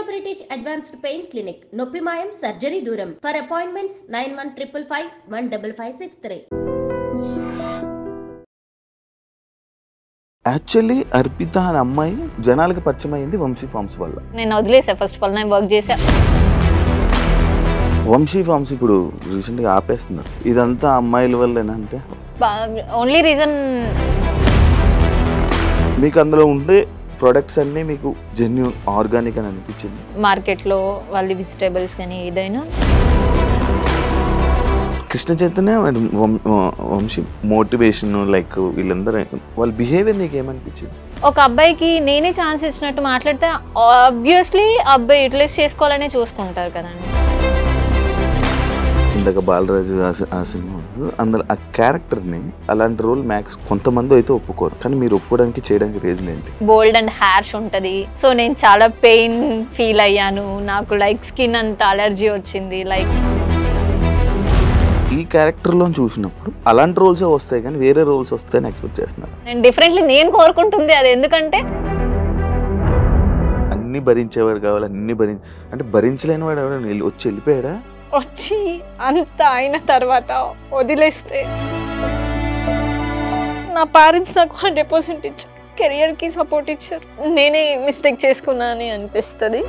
British Advanced Pain Clinic. Noppi Mayam Surgery Duram. For appointments 9155515563. Actually Arpita అనే అమ్మాయి జనాలకు పరిచయం అయింది వంశీ ఫార్మ్స్ వల్ల. నేను వదిలేసా ఫస్ట్ ఆఫ్ ఆల్, నేను వర్క్ చేసా. వంశీ ఫార్మ్స్ ఇప్పుడు రీసెంట్గా ఆపేస్తున్నారు. ఇదంతా అమ్మాయిల వల్లేనా? అంటే ఓన్లీ రీజన్ మీకు అందులో ఉండే ప్రొడక్ట్స్ అన్నీ మీకు జెన్యూన్ ఆర్గానిక్ అని అనిపించింది. మార్కెట్లో వాళ్ళ వెజిటేబుల్స్ కానీ ఏదైనా కృష్ణ చైతన్య వంశీ మోటివేషన్ లైక్ వీళ్ళందరూ వాళ్ళ బిహేవియర్ నీకు ఏమనిపించింది? ఒక అబ్బాయికి నేనే ఛాన్స్ ఇచ్చినట్టు మాట్లాడితే ఆబ్వియస్లీ అబ్బాయి యూటిలైజ్ చేసుకోవాలనే చూసుకుంటారు కదండి. ఇందాక బాలరాజు ఆ సినిమా అందులో ఆ క్యారెక్టర్ని అలాంటి రోల్ మ్యాక్స్ కొంతమంది అయితే ఒప్పుకోరు, కానీ మీరు ఒప్పుకోవడానికి చేయడానికి రీజన్ ఏంటి? బోల్డ్ అండ్ హ్యార్ష్ ఉంటుంది. సో నేను చాలా పెయిన్ ఫీల్ అయ్యాను, నాకు లైక్ స్కిన్ అంత అలర్జీ వచ్చింది. లైక్ ఈ క్యారెక్టర్లో చూసినప్పుడు అలాంటి రోల్సే వస్తాయి కానీ వేరే రోల్స్ వస్తాయని ఎక్స్పెక్ట్ చేస్తున్నారు. నేను డిఫరెంట్లీ నేను కోరుకుంటుంది అది. ఎందుకంటే అన్ని భరించేవాడు కావాలి, అన్ని అంటే భరించలేని వాడు ఎవరైనా వచ్చి వెళ్ళిపోయాడా? వచ్చి అంత అయిన తర్వాత వదిలేస్తే నా పేరెంట్స్ నాకు 100% ఇచ్చారు, కెరియర్కి సపోర్ట్ ఇచ్చారు. నేనే మిస్టేక్ చేసుకున్నా అని అనిపిస్తుంది.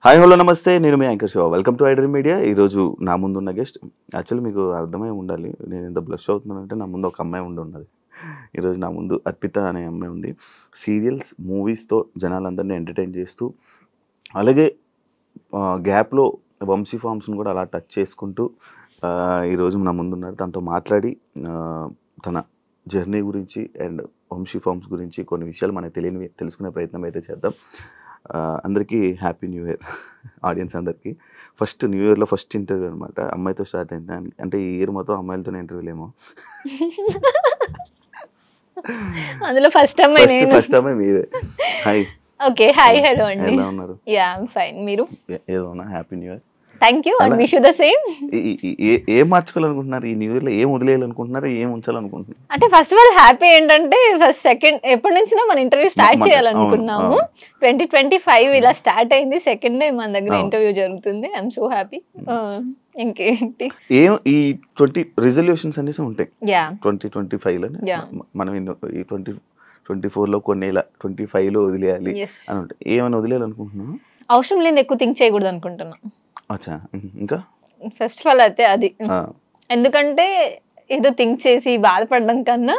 హాయ్ హలో నమస్తే, నేను మీ anchor Shiva. Welcome to iDream media. ఈరోజు నా ముందు ఉన్న గెస్ట్ యాక్చువల్లీ మీకు అర్థమై ఉండాలి నేను ఎంత బ్లష్ అవుతున్నానంటే నా ముందు ఒక అమ్మాయి ఉన్నది. ఈరోజు నా ముందు అర్పిత అనే అమ్మాయి ఉంది. సీరియల్స్ మూవీస్తో జనాలందరినీ ఎంటర్టైన్ చేస్తూ అలాగే గ్యాప్లో వంశీ ఫార్మ్స్ని కూడా అలా టచ్ చేసుకుంటూ ఈరోజు నా ముందున్నారు. తనతో మాట్లాడి తన జర్నీ గురించి అండ్ వంశీ ఫార్మ్స్ గురించి కొన్ని విషయాలు మనకు తెలియనివి తెలుసుకునే ప్రయత్నం అయితే చేద్దాం. అందరికీ హ్యాపీ న్యూ ఇయర్ ఆడియన్స్ అందరికీ. ఫస్ట్ న్యూ ఇయర్లో ఫస్ట్ ఇంటర్వ్యూ అనమాట, అమ్మాయితో స్టార్ట్ అయింది. అంటే ఈ ఇయర్ మొత్తం అమ్మాయిలతోనే ఇంటర్వ్యూలు ఏమో. అందులో ఫస్ట్ టైం మీరే. హాయ్. ఓకే, హాయ్ హలో అండి. ఎలా ఉన్నారు? Yeah I am fine. మీరు? ఏదో happy new year. Thank you and wish you the same. ఏం మార్చుకోవాలనుకుంటున్నారు ఈ న్యూ ఇయర్లో? ఏం వదిలేయాలనుకుంటున్నారు? ఏం ఉంచాలనుకుంటున్నారు? అంటే ఫస్ట్ ఆఫ్ ఆల్ హ్యాపీ ఏంటంటే ఫస్ట్ సెకండ్ ఎప్పటి నుంచినా మన ఇంటర్వ్యూ స్టార్ట్ చేయాలనుకున్నాము. 2025 ఇలా స్టార్ట్ అయింది. సెకండ్ డే మన దగ్గర ఇంటర్వ్యూ జరుగుతుంది. I'm so happy. ఇంకేంటి ఈ 20 రిజల్యూషన్స్ అనేసి ఉంటాయి 2025లో. మనం ఈ 2024లో కొన్ని ఇలా 25లో వదిలేయాలి అని ఉంటాయి. ఏమైనా వదిలేయాలనుకుంటున్నాను? అవసరం లేని ఎక్కువ థింక్ చేయకూడదు అనుకుంటున్నా. అచ్చా, ఇంకా ఫస్ట్ ఆఫ్ ఆల్ అయితే అది. ఎందుకంటే ఏదో థింక్ చేసి బాధపడడం కన్నా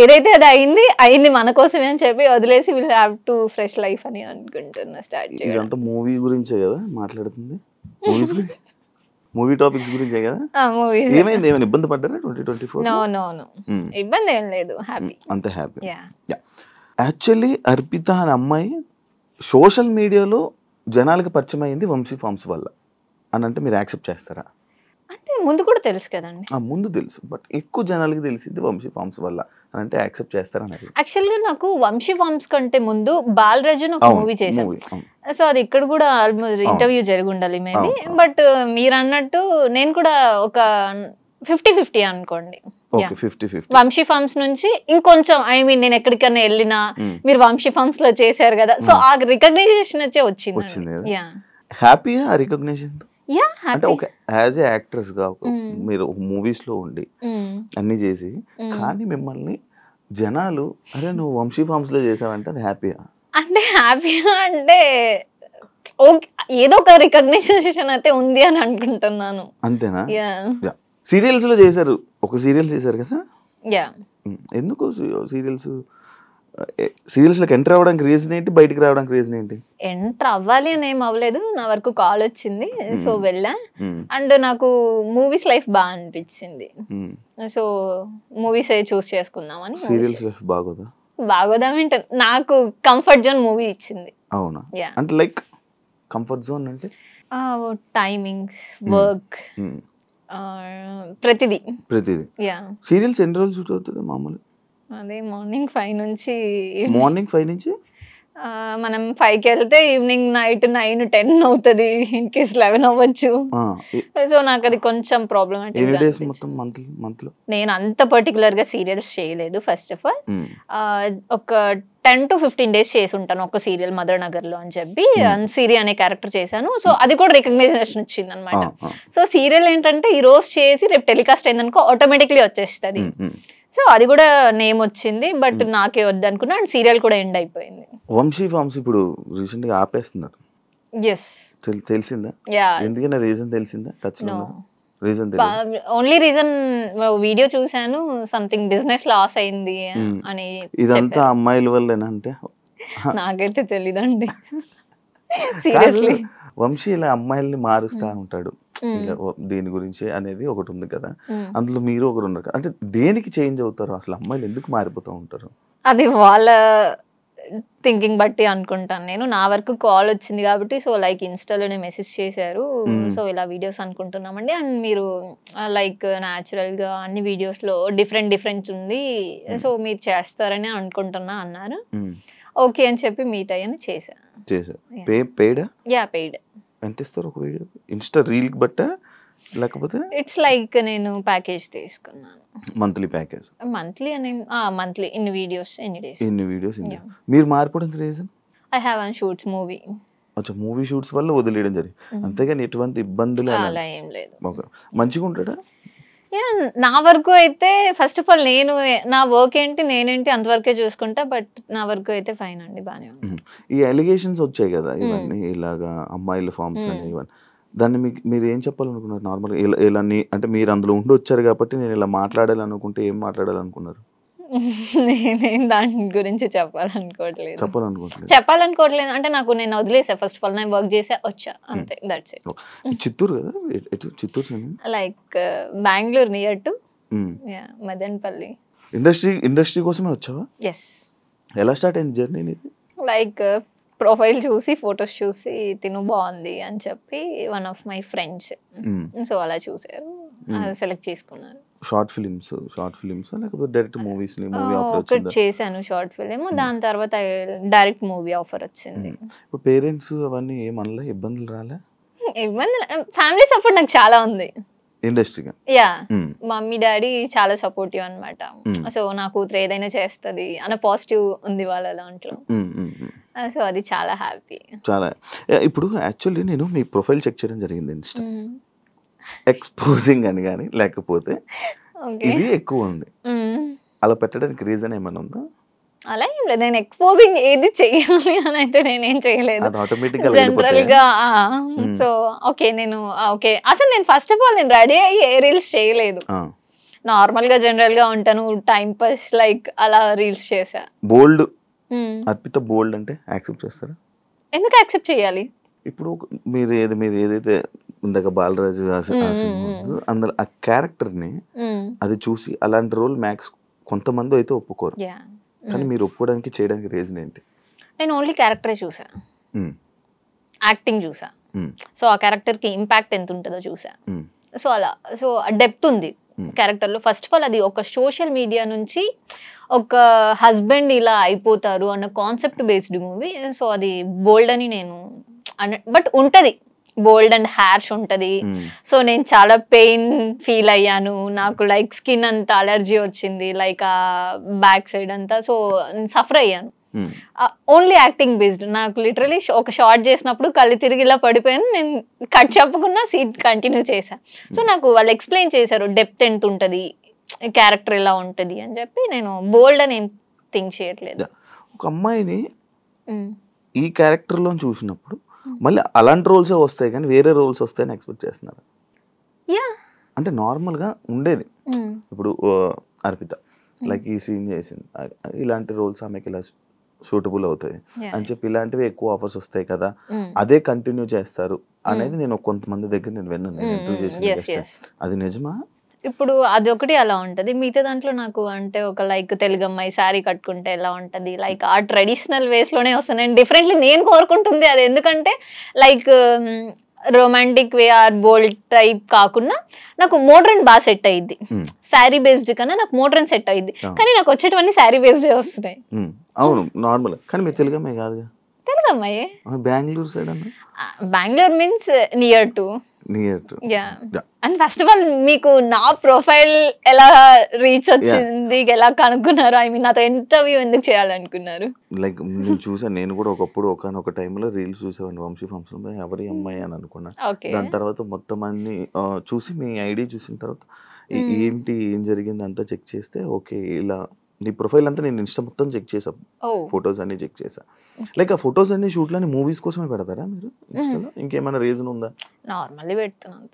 ఏదైతే అది అయింది మన కోసమే అని చెప్పి వదిలేసి will have to fresh life అని అనుకుంటున్నా. స్టార్ట్ చేయాలి. ఇదంతా మూవీ గురించే కదా మాట్లాడుతుంది, మూవీ టాపిక్స్ గురించే కదా. ఏమైంది? ఏమైనా ఇబ్బంది పడ్డారా 2024? నో ఇబ్బంది ఏం లేదు, హ్యాపీ, అంత హ్యాపీ. యాక్చువల్లీ అర్పిత అనే అమ్మాయి సోషల్ మీడియాలో జనాలకు పరిచయం అయింది వంశీ ఫార్మ్స్ వల్ల అని అంటే మీరు యాక్సెప్ట్ చేస్తారా? అంటే ముందు కూడా తెలుసు కదండి. ముందు తెలుసు, బట్ ఎక్కువ జనాలకి తెలిసింది వంశీ ఫార్మ్స్ వల్ల అని అంటే యాక్సెప్ట్ చేస్తారా? యాక్చువల్గా నాకు వంశీ ఫార్మ్స్ కంటే ముందు బాలరాజు ఒక మూవీ చేశాను. సో అది ఇక్కడ కూడా ఆల్మోస్ట్ ఇంటర్వ్యూ జరిగి ఉండాలి మేబీ. బట్ మీరు అన్నట్టు నేను కూడా ఒక 50-50 అనుకోండి. వంశీ ఫార్మ్స్ నుంచి ఇంకొంచెం నేను ఎక్కడికన్నా వెళ్ళినా మీరు వంశీ ఫార్మ్స్ లో చేశారు కదా, సో ఆ రికగ్నైజేషన్ వచ్చే వచ్చింది. హ్యాపీ ఆ రికగ్నిషన్. అంటే ఒక యాజ్ ఏ యాక్ట్రెస్ గా మీరు మూవీస్ లో ఉండి అన్ని చేసి కానీ మిమ్మల్ని జనాలు అరే నువ్వు వంశీ ఫార్మ్స్ లో చేసావంటే అది హ్యాపీయా? అంటే హ్యాపీగా అంటే ఏదో ఒక రికగ్నైజేషన్ అయితే ఉంది అని అనుకుంటున్నాను. అంతేనా? సీరియల్స్ లో చేశారు, ఒక సీరియల్ చేశారు కదా. ఎందుకు సీరియల్స్ లోకి ఎంటర్ అవ్వడానికి రీజన్ ఏంటి? బయటికి రావడానికి రీజన్ ఏంటి? ఎంటర్ అవ్వాలి అని ఏం అవ్వలేదు, నా వరకు కాల్ వచ్చింది సో వెళ్ళా. అండ్ నాకు మూవీస్ లైఫ్ బాగా అనిపించింది, సో మూవీస్ చూస్ చేసుకుందామని. సీరియల్స్ లైఫ్ బాగోదా అంటే నాకు కంఫర్ట్ జోన్ మూవీ ఇచ్చింది. అవునా? అంటే లైక్ కంఫర్ట్ జోన్ అంటే టైమింగ్స్, వర్క్, ప్రతిదీ. సీరియల్స్ ఎన్ని రోజులు షూట్ అవుతుంది మామూలు? అదే మార్నింగ్ 5 నుంచి మనం 5కి వెళ్తే ఈవినింగ్ నైట్ 9-10 అవుతుంది, ఇన్ కేస్ 11 అవ్వచ్చు. సో నాకు అది కొంచెం ప్రాబ్లమాటిక్. నేను అంత పర్టికులర్ గా సీరియల్స్ చేయలేదు. ఫస్ట్ ఆఫ్ ఆల్ ఒక 10 to 15 days చేసి ఉంటాను ఒక సీరియల్ మదర్ నగర్ లో అని చెప్పి, సిరి అనే క్యారెక్టర్ చేశాను. సో అది కూడా రికగ్నైజేషన్ వచ్చింది అనమాట. సో సీరియల్ ఏంటంటే ఈ రోజు చేసి రేపు టెలికాస్ట్ అయిందనుకో ఆటోమేటిక్లీ వచ్చేస్తుంది. సో అది కూడా నేమ్ వచ్చింది, బట్ నాకే వద్దు అనుకున్నా. అండ్ సీరియల్ కూడా ఎండ్ అయిపోయింది. వంశీ ఫార్మ్స్ ఇప్పుడు రీసెంట్ గా ఆపేస్తున్నారు. ఎస్, తెలిసిందా? ఎందుకన్నా రీజన్ తెలిసిందా? టచ్ లో రీజన్ ఓన్లీ రీజన్ వీడియో చూసాను, సంథింగ్ బిజినెస్ లాస్ అయింది అని. ఇదంతా అమ్మాయిల వల్లేనా అంటే? నాకైతే తెలీదండి సీరియస్లీ. వంశీ ఇలా అమ్మాయిల్ని మారుస్తా ఉంటాడు దీని గురించి అనేది ఒకటి ఉంది కదా, అందులో మీరు ఒకరు ఉన్నారు. అంటే దేనికి చేంజ్ అవుతారు అసలు? అమ్మాయిలు ఎందుకు మారిపోతూ ఉంటారు? అది వాళ్ళ థింకింగ్ బట్టి అనుకుంటాను నేను. నా వరకు కాల్ వచ్చింది కాబట్టి, సో లైక్ ఇన్స్టాలోనే మెసేజ్ చేశారు, సో ఇలా వీడియోస్ అనుకుంటున్నామండి, అండ్ మీరు లైక్ న్యాచురల్ గా అన్ని వీడియోస్ లో డిఫరెంట్ ఉంది, సో మీరు చేస్తారని అనుకుంటున్నా అన్నారు. ఓకే అని చెప్పి మీట్ అయ్యాను, చేశాను. పెయిడ్. ఎంత ఇస్తారు ఒక వీడియో? ఇన్స్టా రీల్ బట్ట లేకపోతే ఇట్స్ లైక్ నేను ప్యాకేజ్ తీసుకున్నాను, మంత్లీ ప్యాకేజ్. మంత్లీ అని మంత్లీ ఇన్ని వీడియోస్ ఎన్ని డేస్. మీరు మారిపోవడానికి reason? I have one shoots movie. అచ్చా, మూవీ షూట్స్ వల్ల వదిలేయడం జరిగింది, అంతేగాని ఎటువంటి ఇబ్బందులు అలా ఏం లేదు. మంచిగా ఉంటాడా? నా వరకు అయితే ఫస్ట్ ఆఫ్ ఆల్ నేను నా వర్క్ ఏంటి నేనేంటి అంతవరకే చూసుకుంటా, బట్ నా వరకు అయితే ఫైన్ అండి, బానే ఉంది. ఈ అలిగేషన్స్ వచ్చాయి కదా ఇవన్నీ, ఇలాగా అమ్మాయిల ఫార్మ్స్ అని ఇవన్నీ, దాన్ని మీరు ఏం చెప్పాలనుకున్నారు నార్మల్గా? ఇలా అంటే మీరు అందులో ఉండి వచ్చారు కాబట్టి నేను ఇలా మాట్లాడాలనుకుంటే ఏం మాట్లాడాలనుకున్నారు? నేనేం దాని గురించి చెప్పాలనుకోవట్లేదు అంటే నాకు నేను వదిలేసా. ఫస్ట్ ఆఫ్ ఆల్ నేను వర్క్ చేసా వచ్చా అంతే, దట్స్ ఇట్. చిత్తూరు కదా? Chittoor like Bengaluru near to Madanapalle. Industry కోసమే వచ్చావా? ఎస్. ఎలా స్టార్ట్ అయింది జర్నీ ఇది? లైక్ ప్రొఫైల్ చూసి ఫొటోస్ చూసి తిను బాగుంది అని చెప్పి one of my friends, so అలా చూసారు, సెలెక్ట్ చేసుకున్నారు. షార్ట్ ఫిలిమ్స్ లేకపోతే డైరెక్ట్ మూవీస్? ఒకటి చేశాను షార్ట్ ఫిలిం, దాని తర్వాత డైరెక్ట్ మూవీ ఆఫర్ వచ్చింది. పేరెంట్స్ అవన్నీ ఏమనలే? ఇబ్బందులు రాలే? ఫ్యామిలీ సపోర్ట్ నాకు చాలా ఉంది ఇండస్ట్రీగా. యా, మమ్మీ డాడీ చాలా సపోర్టివ్ అనమాట. సో నా కూతురు ఏదైనా చేస్తుంది అన్న పాజిటివ్ ఉంది వాళ్ళ దాంట్లో, సో అది చాలా హ్యాపీ. చాలా. ఇప్పుడు యాక్చువల్లీ నేను మీ ప్రొఫైల్ చెక్ చేయడం జరిగింది ఇన్స్టా, ఎక్స్పోజింగ్ అని కానీ లేకపోతే ఇది ఎక్కువ ఉంది, అలా పెట్టడానికి రీజన్ ఏమైనా ఉందా? అలా ఏం లేదు, నేను ఎక్స్పోజింగ్ ఏది చెయ్యాలి అని అయితే నేనేం చేయలేదు జనరల్ గా. సో ఓకే నేను ఓకే అసలు నేను ఫస్ట్ ఆఫ్ ఆల్ నేను రెడీ అయ్యి ఏ రీల్స్ చేయలేదు, నార్మల్ గా జనరల్ గా ఉంటాను, టైం పాస్ లైక్ అలా రీల్స్ చేసా. బోల్డ్ అర్పిత బోల్డ్ అంటే యాక్సెప్ట్ చేస్తారా? ఎందుకు యాక్సెప్ట్ చేయాలి? ఇప్పుడు మీరు ఏదైతే ఇందాక బాలరాజు అందులో ఆ క్యారెక్టర్ ని అది చూసి అలాంటి రోల్ మ్యాక్స్ కొంతమంది అయితే ఒప్పుకోరు, కానీ మీరు ఒప్పుకోవడానికి చేయడానికి రీజన్ ఏంటి? నేను ఓన్లీ క్యారెక్టరే చూసా, యాక్టింగ్ చూసా, సో ఆ క్యారెక్టర్ కి ఇంపాక్ట్ ఎంత ఉంటుందో చూసా. సో అలా సో డెప్త్ ఉంది క్యారెక్టర్ లో. ఫస్ట్ ఆఫ్ ఆల్ అది ఒక సోషల్ మీడియా నుంచి ఒక హస్బెండ్ ఇలా అయిపోతారు అన్న కాన్సెప్ట్ బేస్డ్ మూవీ. సో అది బోల్డ్ అని నేను బట్ ఉంటది, బోల్డ్ అండ్ హ్యార్ష్ ఉంటది. సో నేను చాలా పెయిన్ ఫీల్ అయ్యాను, నాకు లైక్ స్కిన్ అంతా అలర్జీ వచ్చింది, లైక్ ఆ బ్యాక్ సైడ్ అంతా, సో సఫర్ అయ్యాను. Only acting based. నాకు లిటరలీ ఒక షార్ట్ చేసినప్పుడు కళ్ళు తిరిగి ఇలా పడిపోయాను, నేను కట్ చెప్పకుండా సీట్ కంటిన్యూ చేశాను. సో నాకు వాళ్ళు ఎక్స్ప్లెయిన్ చేశారు డెప్త్ ఎంత ఉంటుంది, క్యారెక్టర్ ఎలా ఉంటుంది అని చెప్పి. నేను బోల్డ్ అని ఏం థింక్ చేయట్లేదు. ఒక అమ్మాయిని ఈ క్యారెక్టర్ లో చూసినప్పుడు మళ్ళీ అలాంటి రోల్సే వస్తాయి కానీ వేరే రోల్స్ వస్తాయని ఎక్స్పెక్ట్ చేస్తున్నారు? అంటే నార్మల్ గా ఉండేది ఇప్పుడు అర్పిత లైక్ ఈ సీన్ చేసింది, ఇలాంటి రోల్స్ ఆమెకి ఇలా సూటబుల్ అవుతాయి అని చెప్పి ఇలాంటివి ఎక్కువ ఆఫర్స్ వస్తాయి కదా, అదే కంటిన్యూ చేస్తారు అనేది నేను కొంతమంది దగ్గర నేను విన్నాను, ఇంటర్వ్యూ చేసిన. అది నిజమా? ఇప్పుడు అది ఒకటి అలా ఉంటది, మిగతా దాంట్లో నాకు అంటే ఒక లైక్ తెలుగు అమ్మాయి శారీ కట్టుకుంటే ఎలా ఉంటది, లైక్ ఆ ట్రెడిషనల్ వేస్ లోనే వస్తాను నేను. డిఫరెంట్లీ నేను కోరుకుంటుంది అది, ఎందుకంటే like romantic way or bold type కాకుండా నాకు మోడ్రన్ బాగా సెట్ అయ్యింది. శారీ బేస్డ్ కన్నా నాకు మోడ్రన్ సెట్ అయ్యింది. కానీ నాకు వచ్చేటవన్నీ శారీ బేస్డ్ వస్తున్నాయి. అవును నార్మల్. కానీ మీరు తెలుగు అమ్మాయి కాదు. తెలుగు అమ్మాయి. బెంగళూరు సైడ్ అన్న. Bengaluru means near to. And first of all మీకు నా ప్రొఫైల్ ఎలా రీచ్ వచ్చింది, ఎలా కనుక్కున్నారు? ఐ మీన్ నాతో ఇంటర్వ్యూ ఎందుకు చేయాలనుకున్నారు? లైక్ నేను చూసాను, నేను కూడా ఒకప్పుడు ఒకనొక టైంలో రీల్స్ చూసేవాడిని వంశీ ఫంక్షన్, ఎవరి అమ్మాయి అని అనుకున్నా. దాని తర్వాత మొత్తం అన్ని చూసి మీ ఐడి చూసిన తర్వాత ఏంటి ఏం జరిగింది అంతా చెక్ చేస్తే ఓకే ఇలా నీ ప్రొఫైల్ అంతా నేను ఇన్స్టా మొత్తం చెక్ చేసా, ఫొటోస్ అన్ని చెక్ చేసా. లైక్ ఆ ఫొటోస్ అన్ని షూట్లని మూవీస్ కోసమే పెడతారా మీరు ఇన్స్టాలో? ఇంకేమైనా రీజన్ ఉందా? నార్మల్లీ పెడుతున్నాను.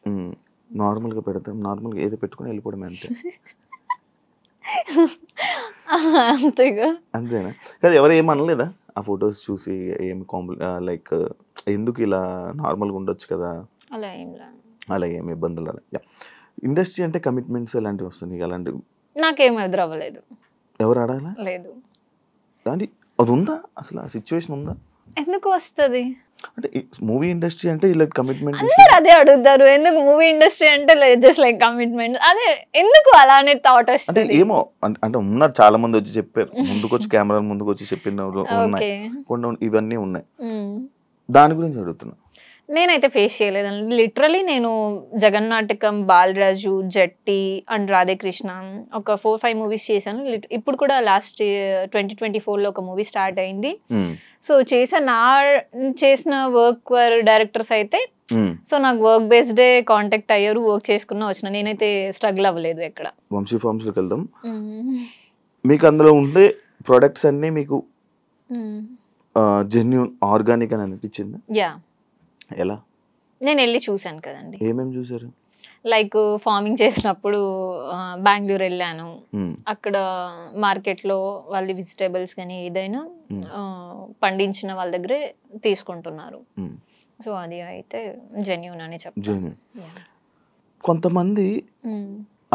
నార్మల్గా పెడతాం, నార్మల్గా ఏదో పెట్టుకుని వెళ్ళిపోవడమే అంతే. అంతేగా. అంతేనా? కాదు ఎవరు ఏమనలేదా ఆ ఫొటోస్ చూసి? ఏమి లైక్ ఎందుకు ఇలా నార్మల్గా ఉండొచ్చు కదా? అలా ఏమి ఇబ్బందులు అలా? ఇండస్ట్రీ అంటే కమిట్మెంట్స్ ఎలాంటివి వస్తుంది? అలాంటివి నాకేం ఎదురవ్వలేదు. ఎవరు ఆడాలా? లేదు. అది ఉందా అసలు? ఆ సిచ్యువేషన్ ఉందా? ఎందుకు వస్తుంది అంటే మూవీ ఇండస్ట్రీ అంటే ఇలా కమిట్మెంట్ అందరూ అదే అడుగుతారు. ఎందుకు మూవీ ఇండస్ట్రీ అంటే జస్ట్ లైక్ కమిట్మెంట్, అదే ఎందుకు అలానే థాట్ వస్తుంది? అంటే ఏమో అంటే ఉన్నారు చాలా మంది వచ్చి చెప్పారు, ముందుకు వచ్చి కెమెరా ముందుకు వచ్చి చెప్పినవి ఉన్నాయి, కొన్ని ఇవన్నీ ఉన్నాయి. దాని గురించి అడుగుతున్నా. నేనైతే ఫేస్ చేయలేదండి. లిటరలీ నేను జగన్నాటకం, బాలరాజు, జట్టి అండ్ రాధేకృష్ణ ఒక 4-5 మూవీస్ చేశాను. ఇప్పుడు కూడా లాస్ట్ 2024లో ఒక మూవీ స్టార్ట్ అయింది. సో చేసిన వర్క్ డైరెక్టర్స్ అయితే సో నాకు వర్క్ బేస్డే కాంటాక్ట్ అయ్యారు, వర్క్ చేసుకున్నా వచ్చిన. నేనైతే స్ట్రగుల్ అవ్వలేదు ఎక్కడ. వంశీ ఫార్మ్స్ లోకి వెళ్దాం. మీకు అందులో ఉండే ప్రొడక్ట్స్ అన్ని మీకు జెన్యూన్ ఆర్గానిక్ అని అనిపించింది? యా. ఎలా? నేను వెళ్ళి చూసాను కదండి. ఏమేమి చూసారు? లైక్ ఫార్మింగ్ చేసినప్పుడు బెంగళూరు వెళ్ళాను. అక్కడ మార్కెట్లో వాళ్ళ వెజిటేబుల్స్ కానీ ఏదైనా పండించిన వాళ్ళ దగ్గరే తీసుకుంటున్నారు. సో అది అయితే జెన్యూన్ అని చెప్తాను. కొంతమంది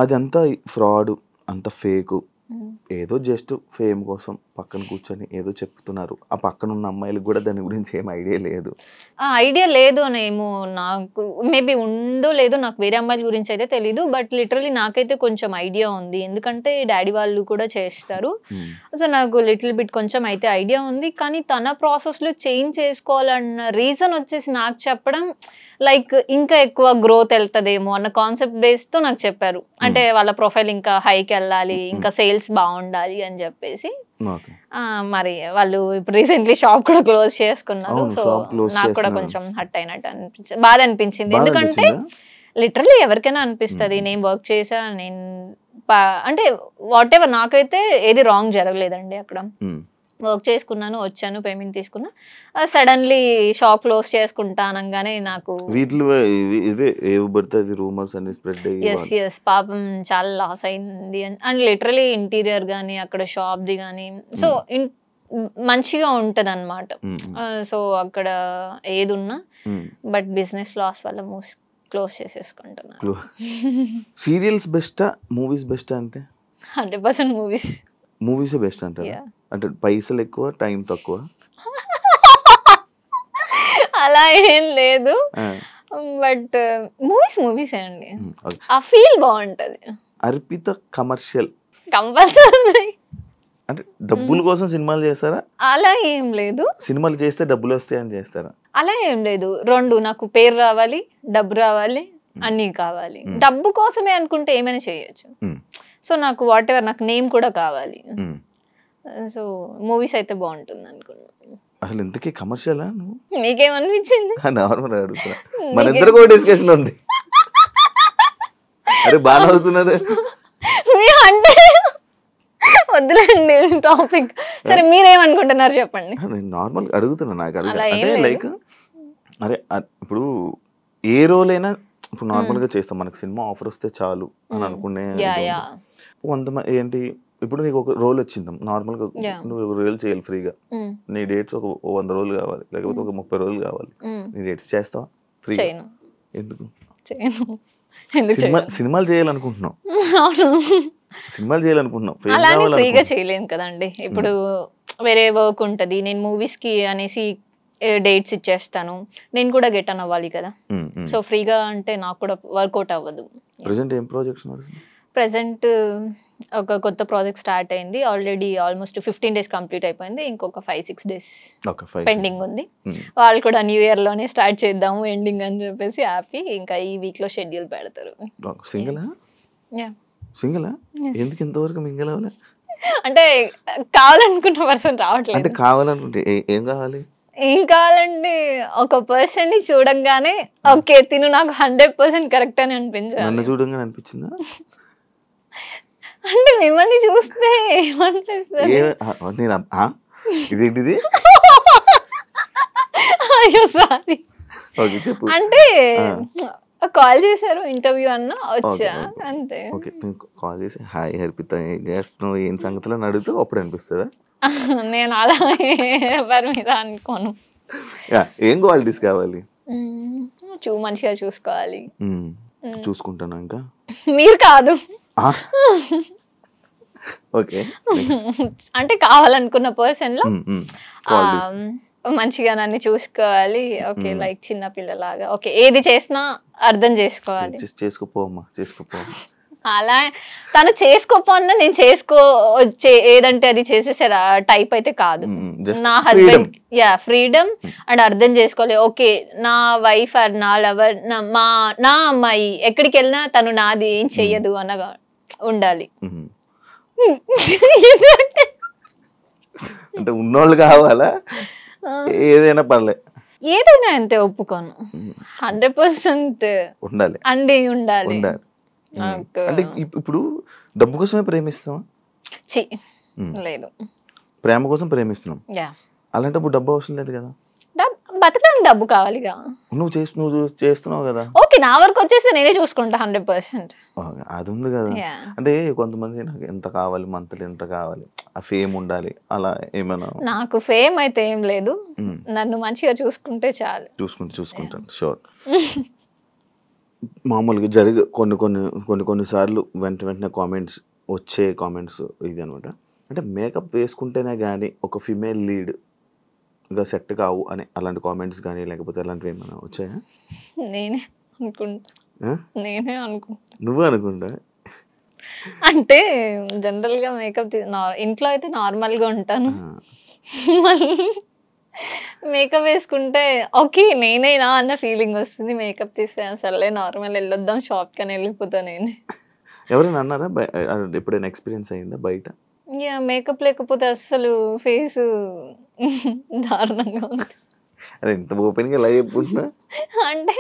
అదంతా ఫ్రాడ్, అంత ఫేక్, ఏదో జస్ట్ ఫేమ్ కోసం పక్కన కూర్చొని ఏదో చెప్తున్నారు. ఆ పక్కన ఉన్న అమ్మాయిలకు కూడా దాని గురించి ఏం ఐడియా లేదు. ఐడియా లేదు అనేమో, నాకు మేబీ ఉందో లేదో, నాకు వేరే అమ్మాయిల గురించి అయితే తెలీదు. బట్ లిటరలీ నాకైతే కొంచెం ఐడియా ఉంది, ఎందుకంటే డాడీ వాళ్ళు కూడా చేస్తారు. సో నాకు లిటిల్ బిట్ కొంచెం అయితే ఐడియా ఉంది. కానీ తన ప్రాసెస్లో చేంజ్ చేసుకోవాలన్న రీజన్ వచ్చేసి నాకు చెప్పడం లైక్ ఇంకా ఎక్కువ గ్రోత్ వెళ్తుందేమో అన్న కాన్సెప్ట్ బేస్తో నాకు చెప్పారు. అంటే వాళ్ళ ప్రొఫైల్ ఇంకా హైకి వెళ్ళాలి, ఇంకా సేల్స్ బాగుండాలి అని చెప్పేసి. మరి వాళ్ళు ఇప్పుడు రీసెంట్లీ షాప్ కూడా క్లోజ్ చేసుకున్నారు. సో నాకు కూడా కొంచెం హర్ట్ అయినట్టు అనిపించింది, బాధ అనిపించింది. ఎందుకంటే లిటరల్లీ ఎవరికైనా అనిపిస్తుంది. నేను వర్క్ చేసా, నేను అంటే వాట్ ఎవర్, నాకైతే ఏది రాంగ్ జరగలేదండి. అక్కడ వర్క్ చేసుకున్నాను, వచ్చాను, పేమెంట్ తీసుకున్నా. సడన్లీ షాప్ క్లోజ్ చేసుకుంటా అనగానే నాకు పాపం చాలా లాస్ అయింది. అండ్ లిటరలీ ఇంటీరియర్ కానీ అక్కడ షాప్ది కానీ సో మంచిగా ఉంటది అన్నమాట. సో అక్కడ ఏది ఉన్నా బట్ బిజినెస్ లాస్ వల్ల క్లోజ్ చేసేసుకుంటున్నాను. సీరియల్స్ బెస్టా మూవీస్ బెస్టా? అంటే 100% మూవీస్. మూవీస్ బెస్ట్ అంటారా? అంటే పైసలు ఎక్కువ, టైం తక్కువ? అలా ఏం లేదు, బట్ మూవీస్ అండి. ఆ ఫీల్ బాగుంటది. Arpita commercial compulsory. అంటే డబ్బుల కోసం సినిమాలు చేస్తారా? అలా ఏం లేదు. సినిమాలు చేస్తే డబ్బులు వస్తాయని చేస్తారా? అలా ఏం లేదు. రెండు, నాకు పేరు రావాలి, డబ్బు రావాలి, అన్నీ కావాలి. డబ్బు కోసమే అనుకుంటే ఏమైనా చేయొచ్చు. సో నాకు వాట్ ఎవర్, నాకు నేమ్ కూడా కావాలి. సో మూవీస్ అయితే బాగుంటుంది అనుకున్నాను. అసలు ఇంతకీ కమర్షియలా? మీకేమనిపించింది? నార్మల్ అడుగుతున్నా, మన ఇద్దరు డిస్కషన్ ఉంది. అరే బాగా అవుతున్నారు అంటే వద్దులేండి టాపిక్. సరే మీరేమనుకుంటున్నారు చెప్పండి. నార్మల్ అడుగుతున్నా. నాకు అంటే లైక్ అరే ఇప్పుడు ఏ రోల్ అయినా ఇప్పుడు నార్మల్ గా చేస్తాం, మనకు సినిమా ఆఫర్ వస్తే చాలు అని అనుకునే కొంతమంది ఏంటి, ఇప్పుడు నీకు ఒక రోల్ వచ్చింది నార్మల్ గా, నువ్వు ఒక రోల్ చేయాలి ఫ్రీగా, నీ డేట్స్ ఒక 100 రోజులు కావాలి, లేకపోతే ఒక 30 రోజులు కావాలి, నీ డేట్స్ చేస్తావా ఫ్రీగా? ఎందుకు? సినిమాలు చేయాలనుకుంటున్నావు, సినిమాలు చేయాలనుకుంటున్నావు, ఫ్రీగా చేయలేను కదండి. ఇప్పుడు వేరే వర్క్ ఉంటది, నేను మూవీస్ కి అనేసి డేట్స్ ఇచ్చేస్తాను, నేను కూడా గెట్ అన్ అవ్వాలి కదా. సో ఫ్రీగా అంటే నాకు కూడా వర్కౌట్ అవ్వదు. ప్రెసెంట్ ఒక కొత్త ప్రాజెక్ట్ స్టార్ట్ అయింది ఆల్రెడీ, ఆల్మోస్ట్ 15 days కంప్లీట్ అయిపోయింది, ఇంకొక 5-6 days పెండింగ్ ఉంది. వాళ్ళు కూడా న్యూ ఇయర్ లోనే స్టార్ట్ చేద్దాము ఎండింగ్ అని చెప్పేసి హ్యాపీ. ఇంకా ఈ వీక్ లో షెడ్యూల్ పెడతారు. అంటే కావాలనుకున్న పర్సన్ రావట్లేదు. అంటే కావాలనుకుంటే ఏం కావాలి? ఏం కావాలంటే ఒక పర్సన్ ని చూడంగానే ఓకే తిను నాకు 100% కరెక్ట్ అని అనిపించాలి. నన్ను చూడంగానే అనిపించిందా? అంటే మిమ్మల్ని చూస్తే ఏమనిపిస్తుంది? ఇదేంటిది? అయ్యో సారీ. అంటే కాల్ చేశారు ఇంటర్వ్యూ అన్న వచ్చా అంతే. కాల్ చేసి హాయ్ హర్పిత ఏం చేస్తున్నావు ఏం సంగతిలో అడుగుతూ అప్పుడు అనిపిస్తుందా? నేను అలా ఎవరి మీద అనుకోను. ఏం క్వాలిటీస్ కావాలి? మంచిగా చూసుకోవాలి. చూసుకుంటాను. ఇంకా మీరు కాదు. ఓకే, అంటే కావాలనుకున్న పర్సన్ లో మంచిగా నన్ను చూసుకోవాలి. ఓకే, లైక్ చిన్న పిల్లలాగా. ఓకే, ఏది చేసినా అర్థం చేసుకోవాలి. చేసుకోపోమ్మా, చేసుకోపో. అలా తను చేసుకోపోన్నా నేను ఏదంటే అది చేసేసే టైప్ అయితే కాదు. నా హస్బెండ్ ఫ్రీడమ్ అండ్ అర్థం చేసుకోవాలి. ఓకే, నా వైఫ్ ఆర్ నా లవర్, నా అమ్మాయి ఎక్కడికి వెళ్ళినా తను నాది ఏం చెయ్యదు అనగా ఉండాలి. అంటే ఉన్నోళ్ళు కావాలా? ఏదైనా పర్లే, ఏదైనా అంటే ఒప్పుకోను. 100% ఉండాలి అండి, ఉండాలి. అంటే ఇప్పుడు డబ్బు కోసమే ప్రేమిస్తావా? లేదు, ప్రేమ కోసం ప్రేమిస్తున్నాం. అలాంటప్పుడు డబ్బు అవసరం లేదు కదా. బతకడానికి డబ్బు కావాలిగా. నువ్వు చేస్తున్నావు కదా. ఓకే, నా వరకు వచ్చేసి నేనే చూసుకుంటా 100%. అది ఉంది కదా. అంటే కొంతమంది నాకు ఎంత కావాలి, మంత్లీ ఎంత కావాలి, ఆ ఫేమ్ ఉండాలి, అలా ఏమైనా? నాకు ఫేమ్ అయితే ఏం లేదు, నన్ను మంచిగా చూసుకుంటే చాలు. చూసుకుంటాను షూర్. మామూలుగా కొన్ని సార్లు వెంటనే కామెంట్స్ ఇది అనమాట. అంటే మేకప్ వేసుకుంటేనే కానీ ఒక ఫిమేల్ లీడ్ గా సెట్ కావు అని అలాంటి కామెంట్స్ కానీ లేకపోతే అలాంటివి ఏమైనా వచ్చాయా? నేనే అనుకుంటా. నువ్వు అనుకుంటా? అంటే జనరల్ గా మేకప్ ఇంట్లో అయితే నార్మల్ గా ఉంటాను, మేకప్ వేసుకుంటే ఓకే నేనేనా అన్న ఫీలింగ్ వస్తుంది. మేకప్ తీస్తే అసలే నార్మల్ వెళ్ళొద్దాం షాప్ కని వెళ్ళిపోతా నేనే. ఎవరైనా అన్నారా? ఎప్పుడైనా ఎక్స్పీరియన్స్ అయిందా బయట? మేకప్ లేకపోతే అసలు ఫేస్ దారుణంగా ఉంది. అది ఎంత ఓపెన్ గా లైవ్ చెప్పుకుంటున్నా. అంటే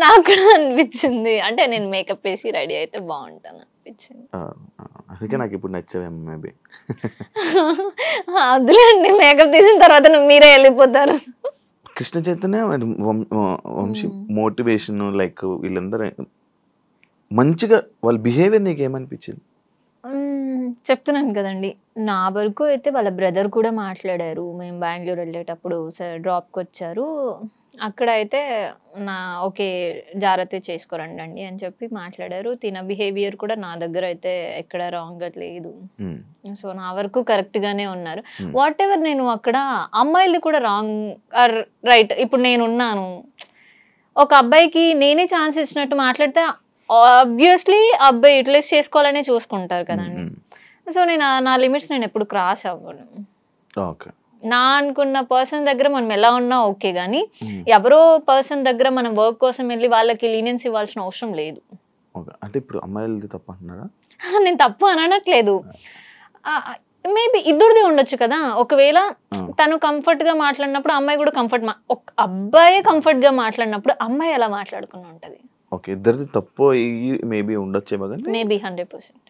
నాకు కూడా అనిపించింది, అంటే నేను మేకప్ వేసి రెడీ అయితే బాగుంటాను అనిపించింది. అందుకే నాకు ఇప్పుడు నచ్చావేమో మేబీ. అదులేండి, మేకప్ తీసిన తర్వాత మీరే వెళ్ళిపోతారు. కృష్ణ చైతన్య వంశీ మోటివేషన్ లైక్ వీళ్ళందరూ మంచిగా వాళ్ళ బిహేవియర్ నీకు ఏమనిపించింది? చెప్తున్నాను కదండి, నా వరకు అయితే వాళ్ళ బ్రదర్ కూడా మాట్లాడారు. మేము బెంగళూరు వెళ్ళేటప్పుడు డ్రాప్కి వచ్చారు, అక్కడ అయితే ఓకే జాగ్రత్త చేసుకోరండి అని చెప్పి మాట్లాడారు. తిన బిహేవియర్ కూడా నా దగ్గర అయితే ఎక్కడ రాంగ్ లేదు. సో నా వరకు కరెక్ట్ గానే ఉన్నారు. వాట్ ఎవర్ నేను అక్కడ అమ్మాయిలు కూడా రాంగ్ ఆర్ రైట్. ఇప్పుడు నేనున్నాను, ఒక అబ్బాయికి నేనే ఛాన్స్ ఇచ్చినట్టు మాట్లాడితే ఆబ్వియస్లీ అబ్బాయి యూటిలైజ్ చేసుకోవాలనే చూసుకుంటారు కదండి. సో నేను నా లిమిట్స్ నేను ఎప్పుడు క్రాస్ అవ్వను. నా అనుకున్న పర్సన్ దగ్గర మనం ఎలా ఉన్నా ఓకే, కానీ ఎవరో పర్సన్ దగ్గర మనం వర్క్ కోసం వెళ్ళి వాళ్ళకి లీనియన్స్ ఇవ్వాల్సిన అవసరం లేదు. అంటే ఇప్పుడు అమ్మాయిలది తప్పు అంటున్నారా? నేను తప్పు అనట్లేదు, మేబీ ఇద్దరిది ఉండొచ్చు కదా. ఒకవేళ తను కంఫర్ట్ గా మాట్లాడినప్పుడు అమ్మాయి కూడా అబ్బాయి కంఫర్ట్ గా మాట్లాడినప్పుడు అమ్మాయి ఎలా మాట్లాడుకుని ఉంటది. ఓకే, ఇద్దరిది తప్పు మేబీ ఉండొచ్చేమో కానీ మేబీ 100%.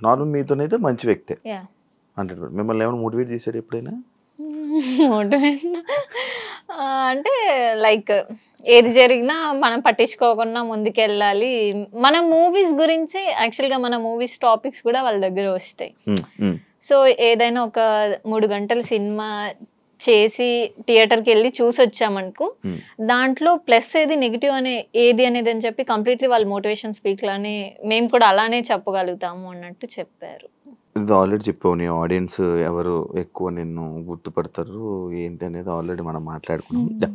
నార్మల్ మీతోనైతే మంచి వ్యక్తే 100%. మిమ్మల్ని ఏమైనా మోటివేట్ చేశారు ఎప్పుడైనా? మోటివేట్ అంటే లైక్ ఏది జరిగినా మనం పట్టించుకోకుండా ముందుకెళ్ళాలి. మన మూవీస్ గురించి యాక్చువల్గా మన మూవీస్ టాపిక్స్ కూడా వాళ్ళ దగ్గర వస్తాయి. సో ఏదైనా ఒక 3 గంటల సినిమా చేసి థియేటర్కి వెళ్ళి చూసి వచ్చామనుకో దాంట్లో ప్లస్ ఏది నెగిటివ్ ఏది అనేది అని చెప్పి కంప్లీట్లీ వాళ్ళు మోటివేషన్ స్పీక్ లానే మేము కూడా అలానే చెప్పగలుగుతాము అన్నట్టు చెప్పారు. ఇది ఆల్రెడీ చెప్పావు, నీ ఆడియన్స్ ఎవరు ఎక్కువ నిన్ను గుర్తుపడతారు ఏంటి అనేది ఆల్రెడీ మనం మాట్లాడుకున్నాం.